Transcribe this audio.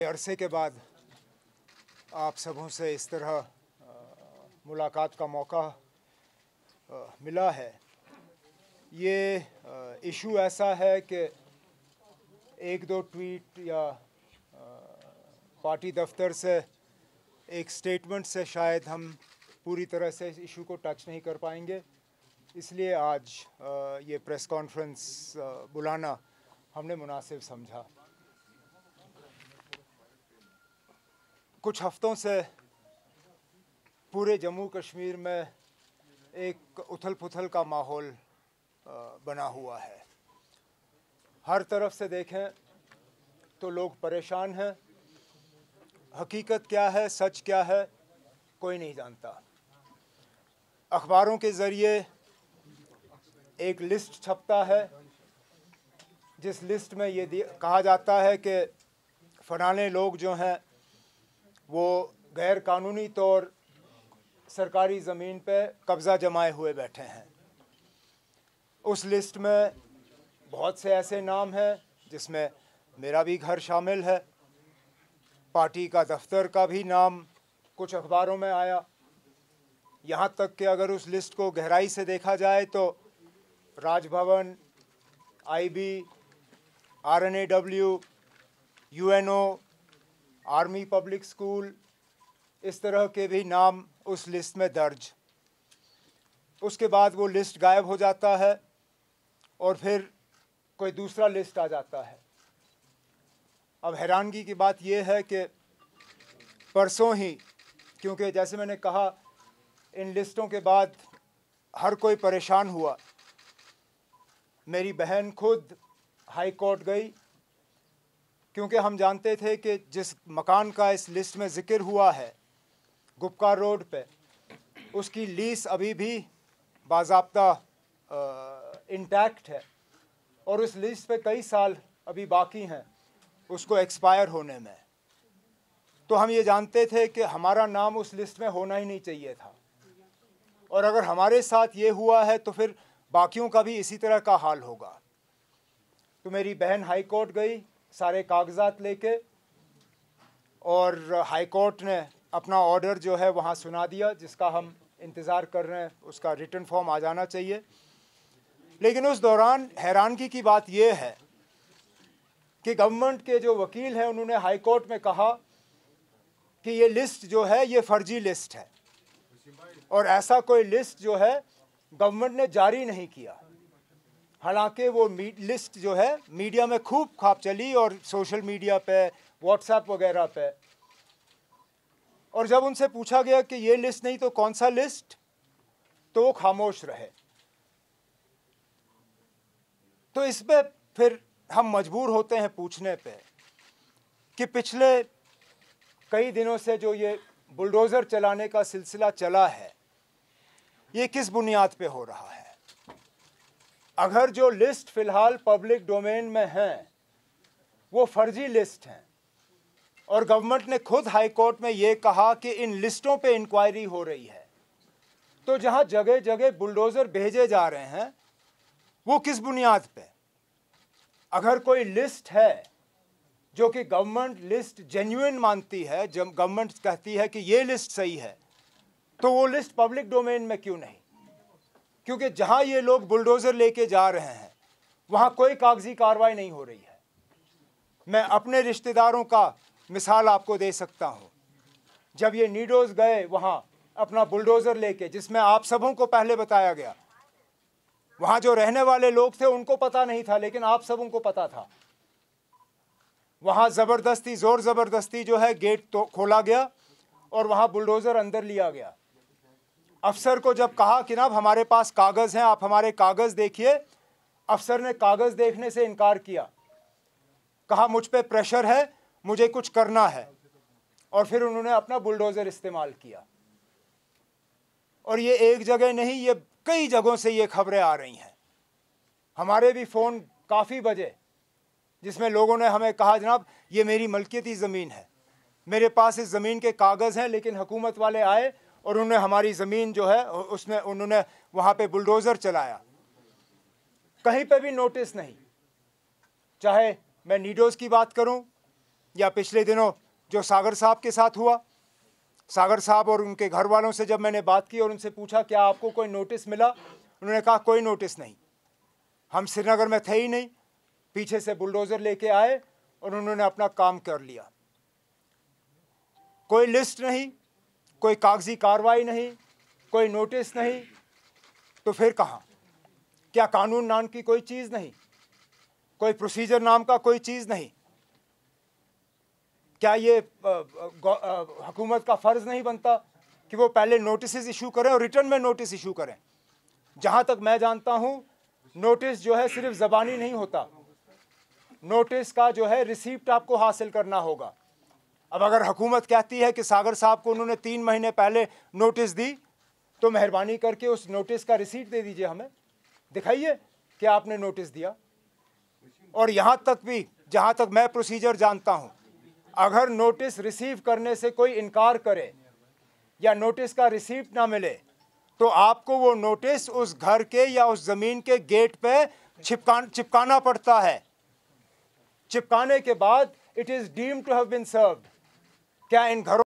अरसे के बाद आप सबों से इस तरह मुलाकात का मौका मिला है। ये इशू ऐसा है कि एक दो ट्वीट या पार्टी दफ्तर से एक स्टेटमेंट से शायद हम पूरी तरह से इस इशू को टच नहीं कर पाएंगे, इसलिए आज ये प्रेस कॉन्फ्रेंस बुलाना हमने मुनासिब समझा। कुछ हफ्तों से पूरे जम्मू कश्मीर में एक उथल पुथल का माहौल बना हुआ है। हर तरफ से देखें तो लोग परेशान हैं। हकीकत क्या है, सच क्या है, कोई नहीं जानता। अखबारों के ज़रिए एक लिस्ट छपता है, जिस लिस्ट में ये कहा जाता है कि फलाने लोग जो हैं वो गैर कानूनी तौर सरकारी ज़मीन पे कब्ज़ा जमाए हुए बैठे हैं। उस लिस्ट में बहुत से ऐसे नाम हैं जिसमें मेरा भी घर शामिल है। पार्टी का दफ्तर का भी नाम कुछ अखबारों में आया। यहाँ तक कि अगर उस लिस्ट को गहराई से देखा जाए तो Raj Bhavan, IB, RNAW, UNO, army public school, इस तरह के भी नाम उस लिस्ट में दर्ज। उसके बाद वो लिस्ट गायब हो जाता है और फिर कोई दूसरा लिस्ट आ जाता है। अब हैरानगी की बात यह है कि परसों ही, क्योंकि जैसे मैंने कहा इन लिस्टों के बाद हर कोई परेशान हुआ, मेरी बहन खुद हाई कोर्ट गई, क्योंकि हम जानते थे कि जिस मकान का इस लिस्ट में ज़िक्र हुआ है गुपका रोड पे, उसकी लीस अभी भी बाज़ाब्ता इंटैक्ट है और उस लिस्ट पे कई साल अभी बाकी हैं उसको एक्सपायर होने में। तो हम ये जानते थे कि हमारा नाम उस लिस्ट में होना ही नहीं चाहिए था, और अगर हमारे साथ ये हुआ है तो फिर बाकियों का भी इसी तरह का हाल होगा। तो मेरी बहन हाई कोर्ट गई सारे कागजात लेके, और हाई कोर्ट ने अपना ऑर्डर जो है वहाँ सुना दिया, जिसका हम इंतज़ार कर रहे हैं, उसका रिटन फॉर्म आ जाना चाहिए। लेकिन उस दौरान हैरानगी की बात यह है कि गवर्नमेंट के जो वकील हैं उन्होंने हाई कोर्ट में कहा कि ये लिस्ट जो है ये फर्जी लिस्ट है, और ऐसा कोई लिस्ट जो है गवर्नमेंट ने जारी नहीं किया। हालांकि वो लिस्ट जो है मीडिया में खूब खाप चली और सोशल मीडिया पे, व्हाट्सएप वगैरह पे, और जब उनसे पूछा गया कि ये लिस्ट नहीं तो कौन सा लिस्ट, तो वो खामोश रहे। तो इस पे फिर हम मजबूर होते हैं पूछने पे कि पिछले कई दिनों से जो ये बुलडोज़र चलाने का सिलसिला चला है, ये किस बुनियाद पे हो रहा है। अगर जो लिस्ट फ़िलहाल पब्लिक डोमेन में हैं वो फर्जी लिस्ट हैं, और गवर्नमेंट ने खुद हाई कोर्ट में ये कहा कि इन लिस्टों पे इंक्वायरी हो रही है, तो जहां जगह जगह बुलडोज़र भेजे जा रहे हैं वो किस बुनियाद पे। अगर कोई लिस्ट है जो कि गवर्नमेंट लिस्ट जेन्युइन मानती है, जब गवर्नमेंट कहती है कि ये लिस्ट सही है, तो वो लिस्ट पब्लिक डोमेन में क्यों नहीं? क्योंकि जहां ये लोग बुलडोज़र लेके जा रहे हैं वहां कोई कागजी कार्रवाई नहीं हो रही है। मैं अपने रिश्तेदारों का मिसाल आपको दे सकता हूं। जब ये नीडोज़ गए वहां अपना बुलडोज़र लेके, जिसमें आप सबों को पहले बताया गया, वहां जो रहने वाले लोग थे उनको पता नहीं था, लेकिन आप सबों को पता था। वहां ज़बरदस्ती, ज़ोर ज़बरदस्ती जो है गेट तो खोला गया और वहां बुलडोज़र अंदर लिया गया। अफसर को जब कहा कि ना हमारे पास कागज़ हैं, आप हमारे कागज़ देखिए, अफसर ने कागज़ देखने से इनकार किया, कहा मुझ पे प्रेशर है, मुझे कुछ करना है, और फिर उन्होंने अपना बुलडोज़र इस्तेमाल किया। और ये एक जगह नहीं, ये कई जगहों से ये खबरें आ रही हैं। हमारे भी फ़ोन काफ़ी बजे जिसमें लोगों ने हमें कहा जनाब ये मेरी मलकियती ज़मीन है, मेरे पास इस ज़मीन के कागज़ हैं, लेकिन हुकूमत वाले आए और उन्होंने हमारी ज़मीन जो है उसमें उन्होंने वहाँ पे बुलडोज़र चलाया। कहीं पे भी नोटिस नहीं। चाहे मैं नीडोज़ की बात करूं, या पिछले दिनों जो सागर साहब के साथ हुआ, सागर साहब और उनके घर वालों से जब मैंने बात की और उनसे पूछा क्या आपको कोई नोटिस मिला, उन्होंने कहा कोई नोटिस नहीं, हम श्रीनगर में थे ही नहीं, पीछे से बुलडोज़र लेके आए और उन्होंने अपना काम कर लिया। कोई लिस्ट नहीं, कोई कागजी कार्रवाई नहीं, कोई नोटिस नहीं, तो फिर कहाँ? क्या कानून नाम की कोई चीज़ नहीं, कोई प्रोसीजर नाम का कोई चीज़ नहीं? क्या ये हुकूमत का फ़र्ज़ नहीं बनता कि वो पहले नोटिस इशू करें और रिटर्न में नोटिस इशू करें? जहाँ तक मैं जानता हूँ, नोटिस जो है सिर्फ ज़बानी नहीं होता, नोटिस का जो है रिसीप्ट आपको हासिल करना होगा। अब अगर हुकूमत कहती है कि सागर साहब को उन्होंने 3 महीने पहले नोटिस दी, तो मेहरबानी करके उस नोटिस का रिसीट दे दीजिए, हमें दिखाइए कि आपने नोटिस दिया। और यहाँ तक भी, जहाँ तक मैं प्रोसीजर जानता हूँ, अगर नोटिस रिसीव करने से कोई इनकार करे या नोटिस का रिसीप्ट ना मिले, तो आपको वो नोटिस उस घर के या उस ज़मीन के गेट पे चिपकाना पड़ता है। चिपकाने के बाद it is deemed to have been served. क्या इन घरों